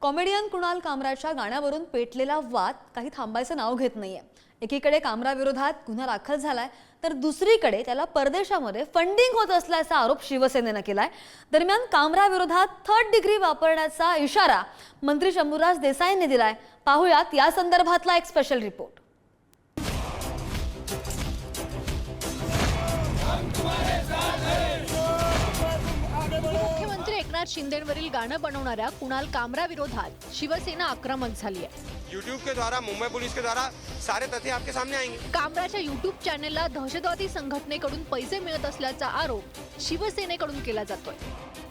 Comedian Kunal कामराच्या गाण्यावरून पेटलेला वाद काही थांबायचं नाव घेत नाहीये। एकीकडे कामराविरोधात गुन्हा दाखल झालाय तर दुसरीकडे त्याला परदेशामध्ये फंडिंग होत असल्याचा आरोप शिवसेनेने केलाय। दरम्यान कामराविरोधात थर्ड डिग्री वापरण्याचा इशारा मंत्री शंभूराज देसाईंनी दिलाय। पाहूयात या संदर्भातला एक स्पेशल रिपोर्ट। मुख्यमंत्री एकनाथ शिंदेंवरील गाणं बनवणाऱ्या कुणाल कामरा विरोधात शिवसेना आक्रमक झाली आहे। यूट्यूब के द्वारा, मुंबई पुलिस के द्वारा सारे तथ्य आपके सामने आएंगे। कामराच्या यूट्यूब चॅनलला दहशतवादी संघटनेकडून पैसे मिळत असल्याचा आरोप शिवसेनेकडून केला जातोय।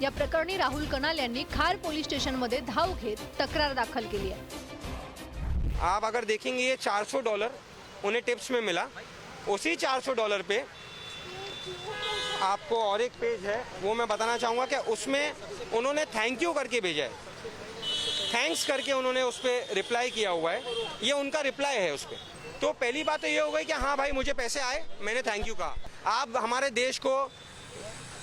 या प्रकरणी राहुल कनाल यांनी खार पोलीस स्टेशनमध्ये धाव घेत तक्रार दाखल केली आहे। आप अगर देखेंगे ये $400 उन्हें टिप्स में मिला। उसी $400 पे आपको और एक पेज है वो मैं बताना चाहूँगा कि उसमें उन्होंने थैंक यू करके भेजा है। थैंक्स करके उन्होंने उस पर रिप्लाई किया हुआ है। ये उनका रिप्लाई है उस पर। तो पहली बात तो ये हो गई कि हाँ भाई मुझे पैसे आए, मैंने थैंक यू कहा। आप हमारे देश को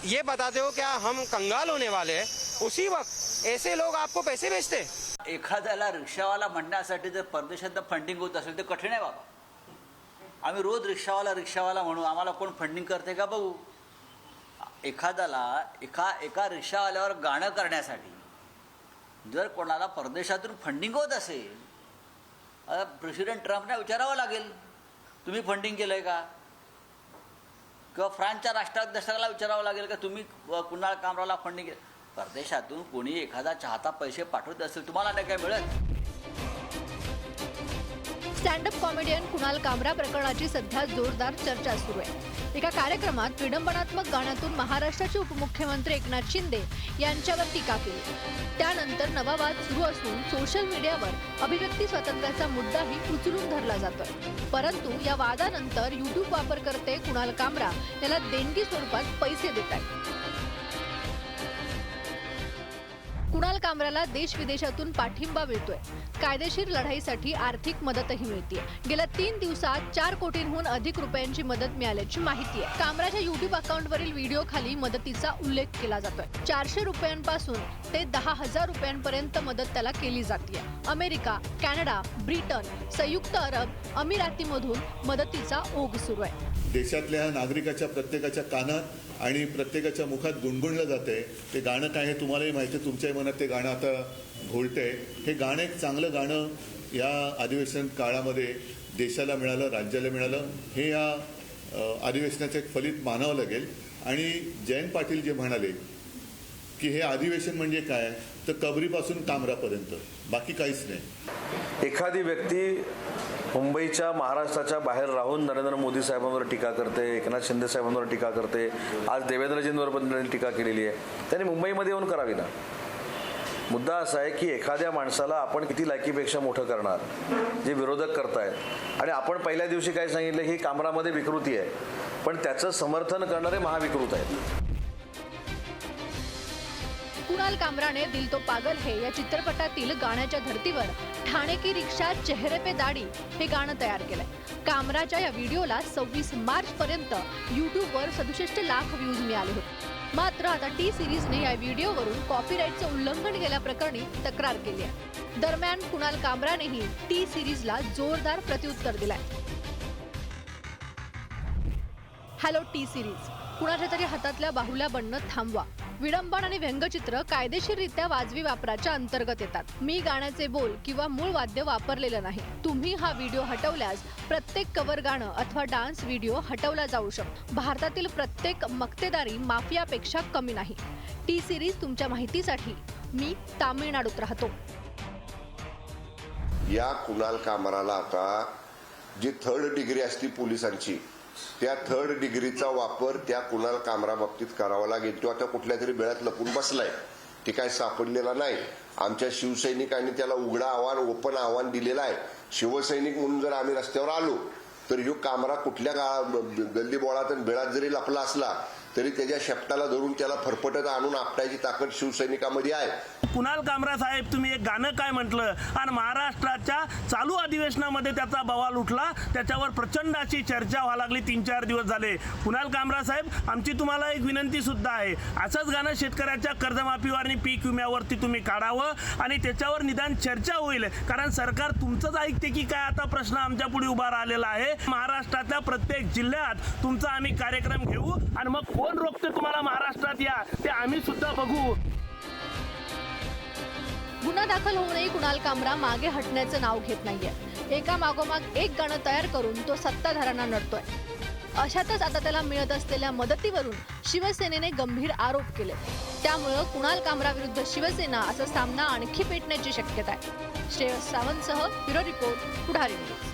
ये बताते हो क्या हम कंगाल होने वाले हैं? उसी वक्त ऐसे लोग आपको पैसे भेजते। एखाद्याला रिक्षावाला म्हणण्यासाठी जर परदेशात फंडिंग होत असेल तर कठीण आहे बाबा। आम्ही रोज रिक्षावाला म्हणू, आम्हाला कोण फंडिंग करते का बघू। एखाद्याला एका रिक्षावाल्यावर गाणं करण्यासाठी जर कोणाला परदेशातून फंडिंग होत असेल, प्रेसिडेंट ट्रम्पने विचारावं लागेल तुम्ही फंडिंग केलंय का, किंवा फ्रान्सच्या राष्ट्राध्यक्षाला विचारावं लागेल का तुम्ही कुणाल कामराला फंडिंग केलं। परदेशातून कोणी एखादा चाहता पैसे पाठवत असेल तुम्हाला नाही काय मिळत। स्टँडअप कॉमेडियन कुणाल कामरा प्रकरणाची सध्या जोरदार चर्चा सुरू आहे। एका कार्यक्रमात विडंबनात्मक गाण्यातून महाराष्ट्राचे उपमुख्यमंत्री एकनाथ शिंदे यांच्यावर टीका केली। त्यानंतर नवा वाद सुरू असून सोशल मीडियावर अभिव्यक्ती स्वातंत्र्याचा मुद्दाही उचलून धरला जातोय। परंतु या वादानंतर यूट्यूब वापरकर्ते कुणाल कामरा याला देणगी स्वरूपात पैसे देत आहेत। कुणाल कामराला देश विदेशातून पाठिंबा मिळतोय। कायदेशीर लढाईसाठी आर्थिक मदतही मिळते। गेल्या 3 दिवसात 4 कोटींहून अधिक रुपयांची मदत मिळाल्याची माहिती आहे। कामराच्या यूट्यूब अकाउंटवरील व्हिडिओ खाली मदतीचा उल्लेख केला जातोय। 400 रुपयांपासून ते 10,000 रुपयांपर्यंत मदत त्याला केली जाते। अमेरिका, कॅनडा, ब्रिटन, संयुक्त अरब अमिरातीमधून मदतीचा ओघ सुरू आहे। देशातल्या नागरिकाच्या प्रत्येकाच्या कानात आणि प्रत्येकाच्या मुखात गुणगुणलं जाते ते गाणं काय हे तुम्हालाही माहिती आहे। तुमच्याही मनात ते गाणं आता घोळतंय। हे गाणं एक चांगलं गाणं या अधिवेशन काळामध्ये देशाला मिळालं, राज्याला मिळालं। हे या अधिवेशनाचं एक फलित मानावं लागेल। आणि जयंत पाटील जे म्हणाले की हे अधिवेशन म्हणजे काय, तर कबरीपासून कामरापर्यंत, बाकी काहीच नाही। एखादी व्यक्ती मुंबईच्या महाराष्ट्राच्या बाहेर राहून नरेंद्र मोदी साहेबांवर टीका करते, एकनाथ शिंदे साहेबांवर टीका करते, आज देवेंद्रजींवर पण टीका केलेली आहे। त्यांनी मुंबईमध्ये येऊन करावी ना। मुद्दा असा आहे की एखाद्या माणसाला आपण किती लायकीपेक्षा मोठं करणार, जे विरोधक करतायत। आणि आपण पहिल्या दिवशी काय सांगितलं की कामरामध्ये विकृती आहे, पण त्याचं समर्थन करणारे महाविकृत आहेत। कुणाल कामराने दिल तो पागल है या चित्रपटातील गाण्याच्या धर्तीवर ठाणे की रिक्षा चेहरे पे दाढी हे गाणं तयार केलंय। कामराच्या या व्हिडिओला 26 मार्च पर्यंत यूट्यूबवर 67 लाख व्ह्यूज मिळाले होते। मात्र आता टी सिरीजने या व्हिडिओवरून कॉपीराईटचं उल्लंघन केल्याप्रकरणी तक्रार केली आहे। दरम्यान कुणाल कामरानेही टी सिरीजला जोरदार प्रत्युत्तर दिलंय। हॅलो टी सिरीज, कुणाच्या तरी हातातल्या बाहुल्या बनणं थांबवा। विडंबन आणि व्यंगचित्र कायदेशीररित्या वाजवी वापराच्या अंतर्गत येतात। मी गाण्याचे बोल किंवा मूळ वाद्य वापरलेलं नाही। तुम्ही हा व्हिडिओ हटवल्यास प्रत्येक कव्हर गाणं अथवा डान्स व्हिडिओ हटवला जाऊ शकतो। भारतातील प्रत्येक मक्तेदारी माफियापेक्षा कमी नाही। टी सिरीज तुमच्या माहितीसाठी मी तामिळनाडूत राहतो। या कुणाल कामराला आता जी थर्ड डिग्री असती पोलिसांची, त्या थर्ड डिग्रीचा वापर त्या कुणाल कामरा बाबतीत करावा लागेल। तो आता कुठल्या तरी बेळ्यात लपून बसलाय, ते काय सापडलेला नाही। आमच्या शिवसैनिकांनी त्याला उघडा आव्हान, ओपन आव्हान दिलेलं आहे। शिवसैनिक म्हणून जर आम्ही रस्त्यावर आलो तर ह्यो कामरा कुठल्या गल्ली बोळात आणि बेळात जरी लपला असला तरी त्याच्या शेपटाला धरून त्याला फरफटत आणून आपटायची ताकद शिवसैनिकामध्ये आहे. कुणाल कामरा साहेब, तुम्ही एक गाणं काय म्हटलं आणि महाराष्ट्राच्या चालू अधिवेशनामध्ये त्याचा बवाल उठला, त्याच्यावर प्रचंड अशी चर्चा व्हायला लागली 3-4 दिवस झाले. कुणाल कामरा साहेब, आमची तुम्हाला एक विनंती सुद्धा आहे, असंच गाणं शेतकऱ्याच्या कर्जमाफीवर आणि पीक विम्यावरती तुम्ही काढावं आणि त्याच्यावर निदान चर्चा होईल. कारण सरकार तुमचंच ऐकते की काय, आता प्रश्न आमच्या पुढे उभा राहिलेला आहे. महाराष्ट्रातल्या प्रत्येक जिल्ह्यात तुमचा आम्ही कार्यक्रम घेऊ आणि मग कोण रोखते तुम्हाला महाराष्ट्रात या ते आम्ही सुद्धा बघू. गुन्हा दाखल होऊनही कुणाल कामरा मागे हटण्याचं नाव घेत नाहीये. एका मागोमाग एक गाणं तयार करून तो सत्ताधाऱ्यांना नडतोय. अशातच आता त्याला मिळत असलेल्या मदतीवरून शिवसेनेने गंभीर आरोप केले. त्यामुळं कुणाल कामरा विरुद्ध शिवसेना असा सामना आणखी पेटण्याची शक्यता आहे. श्रेयस सावंतसह ब्युरो रिपोर्ट, पुढारी न्यूज.